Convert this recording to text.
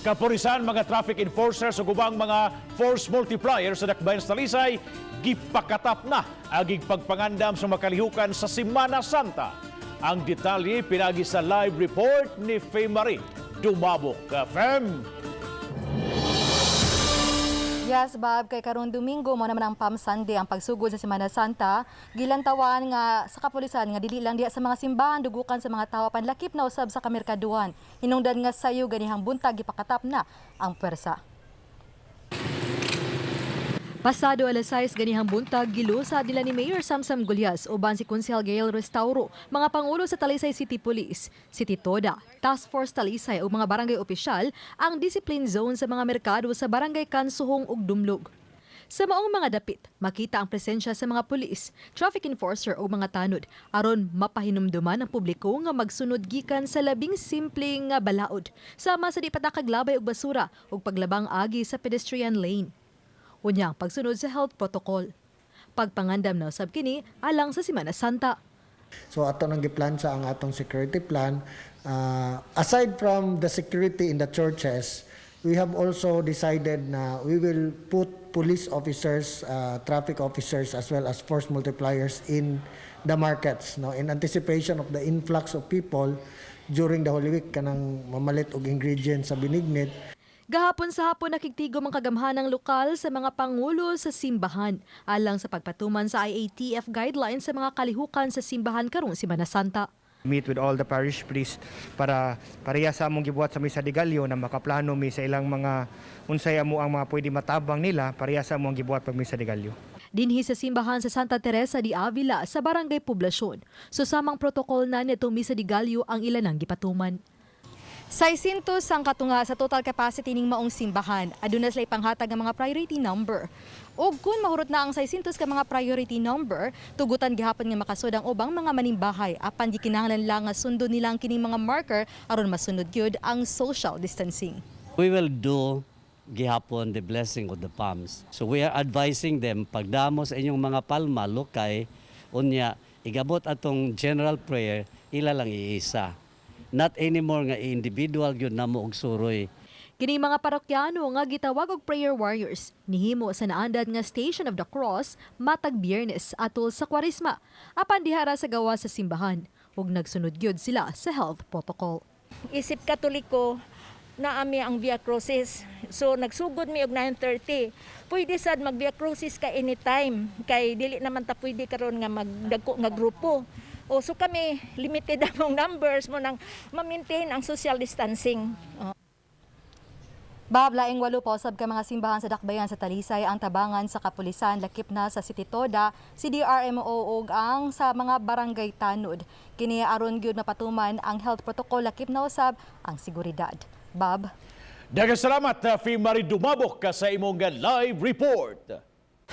Kapulisan, mga traffic enforcers ug ubang mga force multiplier sa Dakbayan sa Talisay gipakatap na ang pagpangandam sa makalihukan sa Semana Santa. Ang detalye pinagi sa live report ni Faye Marie Dumabok. Fem! Yes, Bob, kay karong Domingo mo naman ang Palm Sunday ang pagsugod sa Semana Santa. Gilantawan nga sa kapulisan nga dili lang diya sa mga simbahan dugukan sa mga tawo panlakip na usab sa kamerkaduhan. Hinungdan nga sayo ganihang buntag gipakatap na ang pwersa. Pasado alas 6 ganihang buntag gilusa dila ni Mayor Samsam Gulyas uban si Konsehal Gail Restauro, mga pangulo sa Talisay City Police, City Toda, Task Force Talisay ug mga barangay opisyal ang discipline zone sa mga merkado sa barangay Kansuhong ug Dumlog. Sa maong mga dapit, makita ang presensya sa mga pulis, traffic enforcer o mga tanod aron mapahinumduman ang publiko nga magsunod gikan sa labing simpleng nga balaod sama sa di patakaglabay og basura ug paglabang agi sa pedestrian lane. Unya ang pagsunod sa health protocol. Pagpangandam na usab kini alang sa Semana Santa. So ato nang giplan sa ang atong security plan. Aside from the security in the churches, we have also decided na we will put police officers, traffic officers as well as force multipliers in the markets, no, in anticipation of the influx of people during the Holy Week kanang mamalit og ingredients sa binignit. Gahapon sa hapon nakiktigom ang kagamhanang lokal sa mga pangulo sa simbahan alang sa pagpatuman sa IATF guidelines sa mga kalihukan sa simbahan karong Semana Santa. Meet with all the parish priests para pareha sa among gibuhat sa Misa de Gallo na makaplano mi sa ilang mga unsay amo ang mga pwede matabang nila pareha sa among gibuhat pag Misa de Gallo. Dinhi sa simbahan sa Santa Teresa de Avila sa Barangay Poblasyon. So samang protokol na nitong Misa de Gallo ang ilanang gipatuman. 600 ang katunga sa total capacity ning maong simbahan. Aduna sila ipanghatag ng mga priority number. O kung mahurot na ang 600 ka mga priority number, tugutan gihapon nga makasud ang ubang mga manimbahay apan gikinahanglan lang nga sundon nilang kining mga marker aron masunod gyud ang social distancing. We will do gihapon the blessing of the palms. So we are advising them pagdamo sa inyong mga palma lokay unya igabot atong general prayer ila lang iisa. Not anymore nga individual gyud namo og suroy. Kini mga parokyano nga gitawag og prayer warriors nihimo sa naandad nga Station of the Cross matag Biyernes atol sa Kwaresma apan dihara sa gawa sa simbahan ug nagsunod gyud sila sa health protocol. Isip Katoliko na ami ang Via Crucis. So nagsugod mi og 9:30. Pwede sad mag Via Crucis ka anytime kay dili naman ta pwede karon nga magdagko nga grupo. O so kami limited among numbers mo nang ma-maintain ang social distancing. Bob, laing 8 posab ka mga simbahan sa Dakbayan sa Talisay ang tabangan sa kapulisan lakip na sa City Toda, CDRMO ug ang sa mga barangay tanod. Kini aron gyud mapatuman ang health protocol lakip na usab ang seguridad. Bob. Daghang salamat, Faye Marie Dumabok sa imong live report.